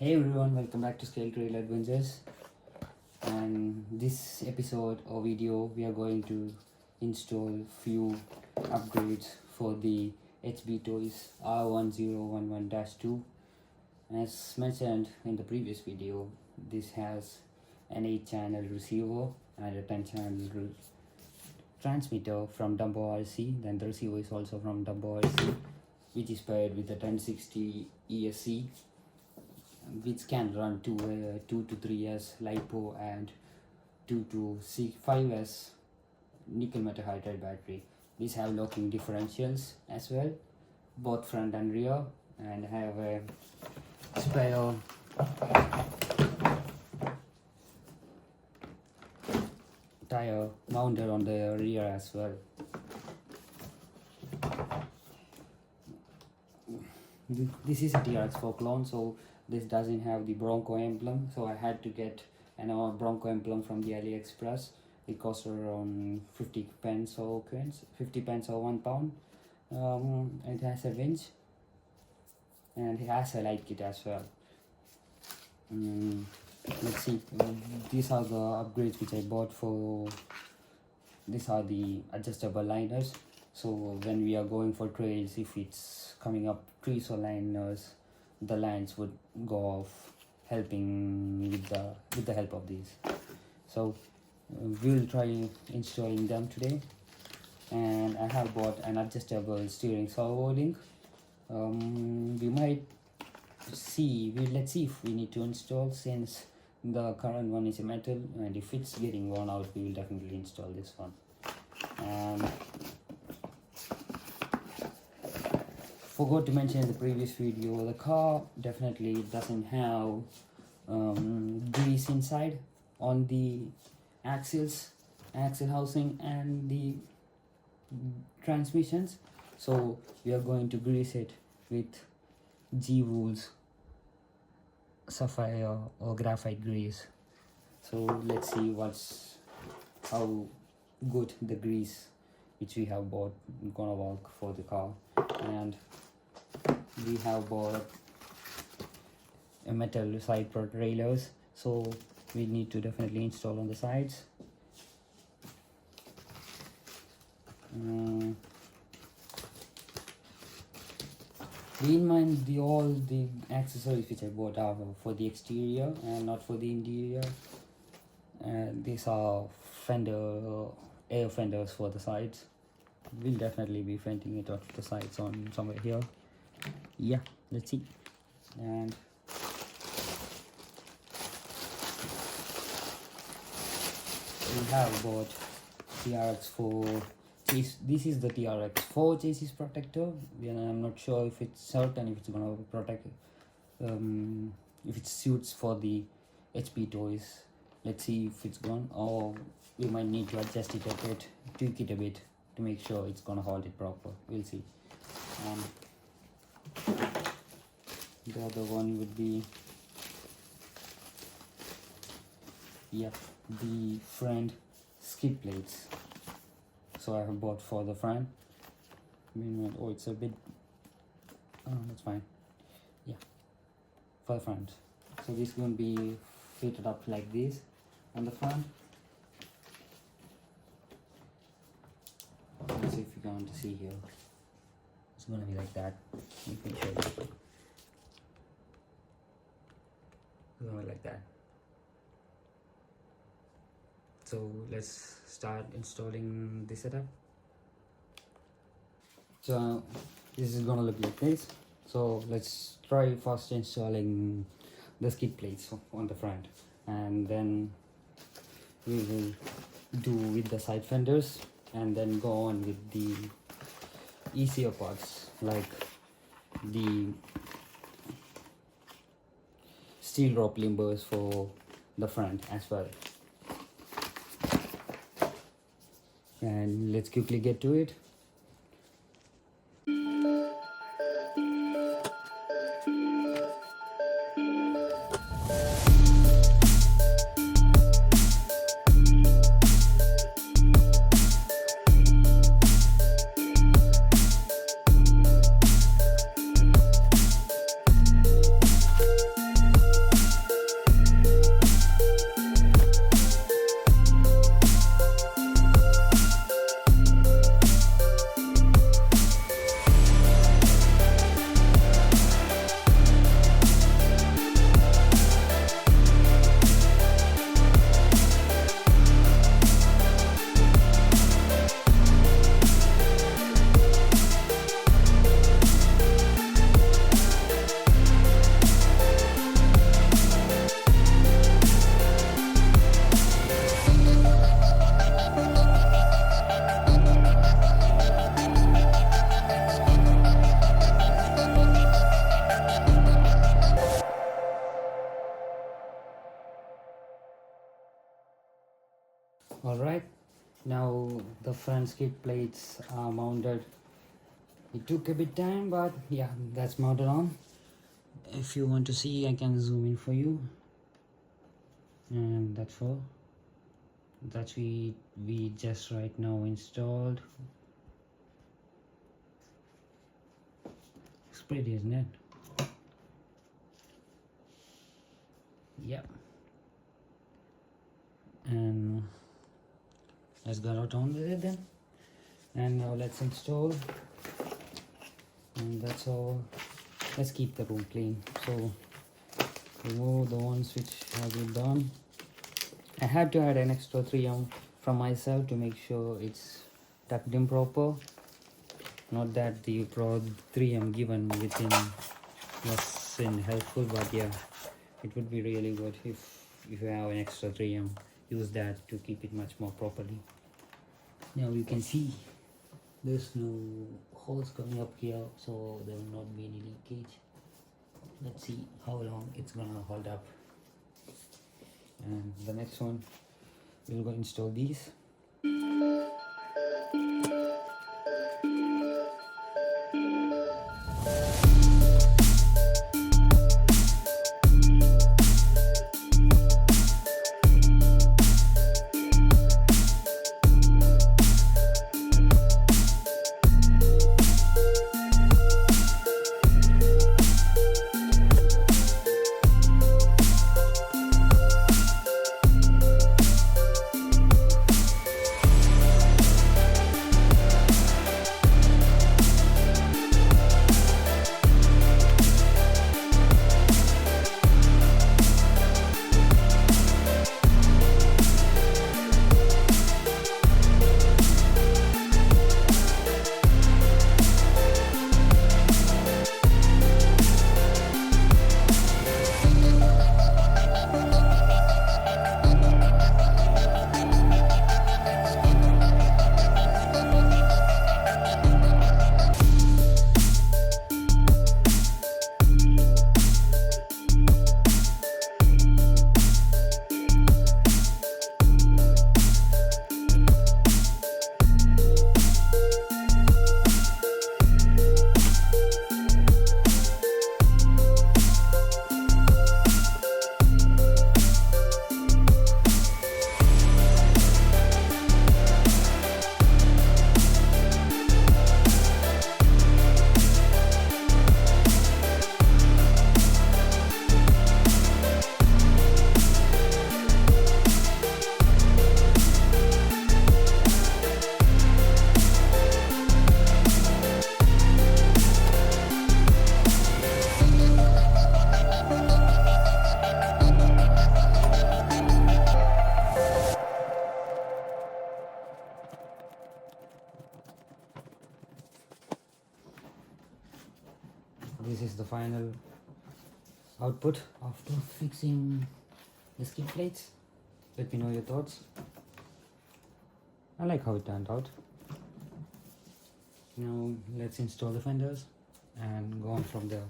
Hey everyone, welcome back to Scale Trail Adventures. And this episode or video, we are going to install few upgrades for the HB Toys R1011-2. As mentioned in the previous video, this has an 8-channel receiver and a 10-channel transmitter from Dumbo RC. Then the receiver is also from Dumbo RC, which is paired with a 1060 ESC, which can run to 2 to 3 years LiPo and 2 to 5 years nickel metal hydride battery. These have locking differentials as well, both front and rear, and have a spare tire mounted on the rear as well. This is a TRX4 clone, so this doesn't have the Bronco emblem, so I had to get another Bronco emblem from the AliExpress. It cost around 50 pence or £1. It has a winch and it has a light kit as well. Let's see, these are the upgrades which I bought for. These are the adjustable liners, so when we are going for trails, if it's coming up trees or liners, the lines would go off, helping with the help of these. So we'll try installing them today. And I have bought an adjustable steering servo link. Let's see if we need to install, since the current one is a metal, and if it's getting worn out, we will definitely install this one. Forgot to mention in the previous video, the car definitely doesn't have grease inside on the axle housing and the transmissions, so we are going to grease it with G-Wool's sapphire or graphite grease. So let's see how good the grease which we have bought gonna work for the car. And we have bought a metal side railers, so we need to definitely install on the sides. Bear in mind, all the accessories which I bought are for the exterior and not for the interior. These are air fenders for the sides. We'll definitely be venting it off the sides on somewhere here. Yeah, let's see. And we have bought TRX4. This is the TRX4 chassis protector. I'm not sure if it's certain if it's gonna protect, if it suits for the HB Toys. Let's see if it's gone, or we might need to adjust it a bit, tweak it a bit to make sure it's gonna hold it proper. We'll see. The other one would be, the front skid plates. So I have bought for the front. Oh, it's a bit, that's fine. Yeah, for the front. So this is going to be fitted up like this on the front. Let's see if you're going to see here. It's going to be like that. You can show it. It's going to be like that. So let's start installing the setup. So this is gonna look like this. So let's try first installing the skid plates on the front, and then we will do with the side fenders, and then go on with the easier parts like the steel rope limbers for the front as well. And let's quickly get to it. The front skid plates are mounted. It took a bit time, but yeah, that's mounted on. If you want to see, I can zoom in for you. And that's all. That's we just right now installed. It's pretty, isn't it? Yep. And let's get out on with it then. And now let's install. And that's all. Let's keep the room clean. So remove the ones which have been done. I had to add an extra 3M from myself to make sure it's tucked in proper. Not that the Pro 3M given within wasn't helpful, but yeah, it would be really good if you have an extra 3M. Use that to keep it much more properly. Now you can see there's no holes coming up here, so there will not be any leakage. Let's see how long it's gonna hold up. And the next one, we'll go install these. This is the final output after fixing the skid plates. Let me know your thoughts. I like how it turned out. Now let's install the fenders and go on from there.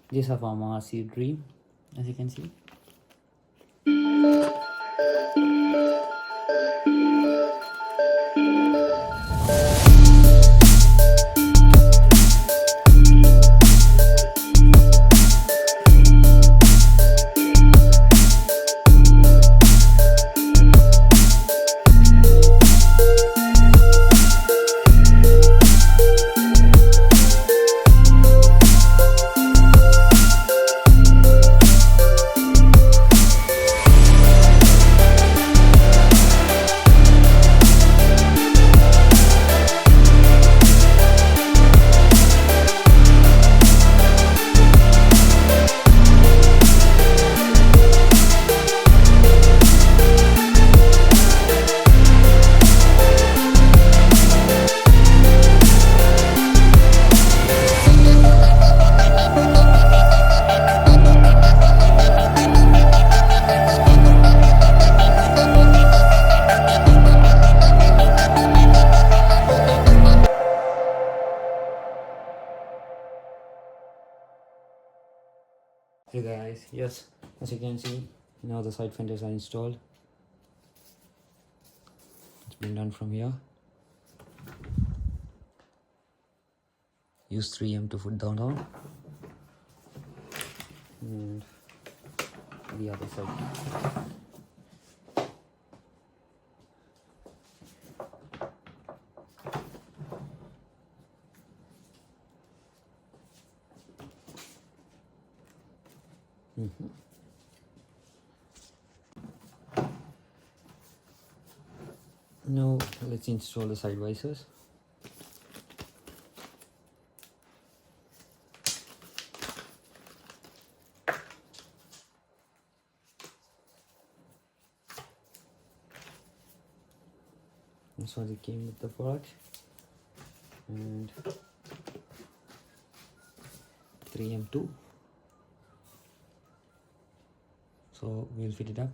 These are from RC Dream, as you can see. Hey guys, yes, as you can see, Now the side fenders are installed. It's been done from here. Use 3M to put down and the other side. Now let's install the side visors. This one it came with the product, and 3M2. So we'll fit it up.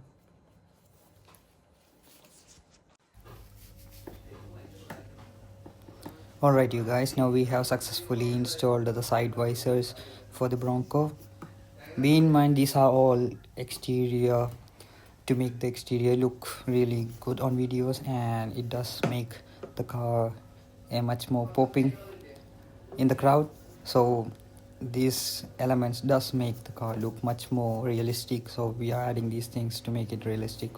Alright you guys, now we have successfully installed the side visors for the Bronco. Bear in mind these are all exterior to make the exterior look really good on videos, and it does make the car a much more popping in the crowd. So these elements does make the car look much more realistic, so we are adding these things to make it realistic,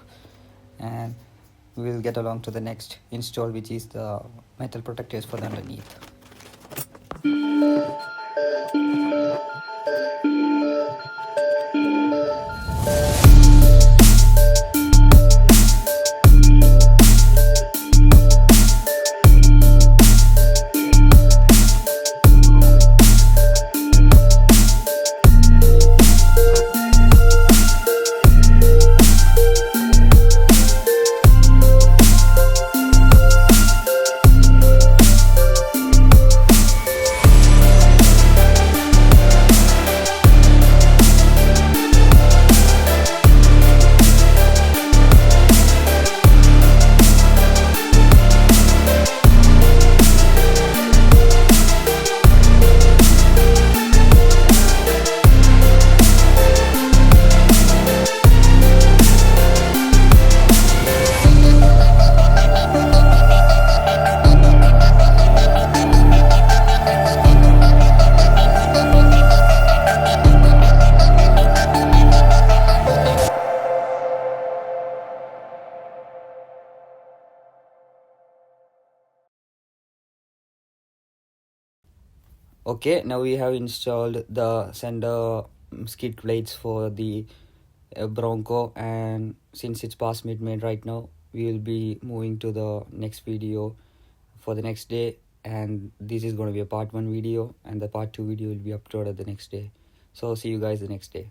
and we'll get along to the next install, which is the metal protectors for the underneath. Okay, now we have installed the center skid plates for the Bronco, and since it's past midnight right now, we will be moving to the next video for the next day, and this is going to be a part 1 video, and the part 2 video will be uploaded the next day. So see you guys the next day.